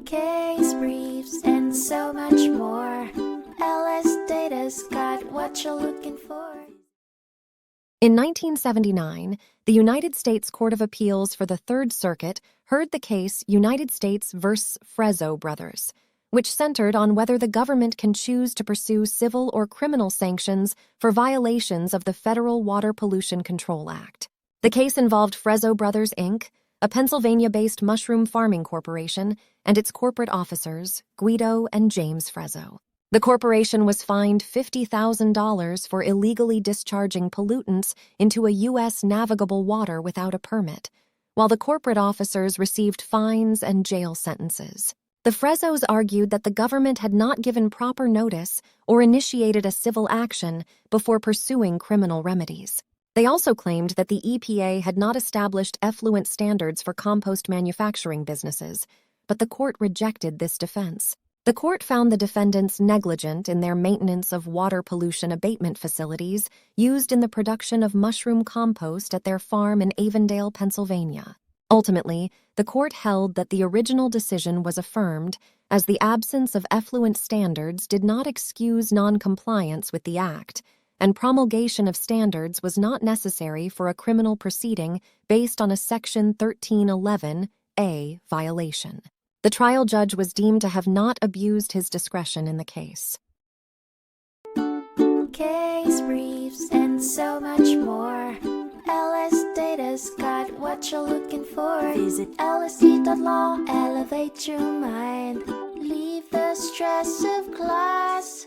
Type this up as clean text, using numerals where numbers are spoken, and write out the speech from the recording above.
case briefs, and so much more. LSData's got what you're looking for. In 1979, the United States Court of Appeals for the Third Circuit heard the case United States v. Frezzo Brothers, which centered on whether the government can choose to pursue civil or criminal sanctions for violations of the Federal Water Pollution Control Act. The case involved Frezzo Brothers, Inc., a Pennsylvania-based mushroom farming corporation, and its corporate officers, Guido and James Frezzo. The corporation was fined $50,000 for illegally discharging pollutants into a U.S. navigable water without a permit, while the corporate officers received fines and jail sentences. The Frezzos argued that the government had not given proper notice or initiated a civil action before pursuing criminal remedies. They also claimed that the EPA had not established effluent standards for compost manufacturing businesses, but the court rejected this defense. The court found the defendants negligent in their maintenance of water pollution abatement facilities used in the production of mushroom compost at their farm in Avondale, Pennsylvania. Ultimately, the court held that the original decision was affirmed, as the absence of effluent standards did not excuse noncompliance with the Act, and promulgation of standards was not necessary for a criminal proceeding based on a Section 1311A violation. The trial judge was deemed to have not abused his discretion in the case. Case briefs, and so much more. LSData's got what you're looking for. Visit lsd.law, elevate your mind. Leave the stress of class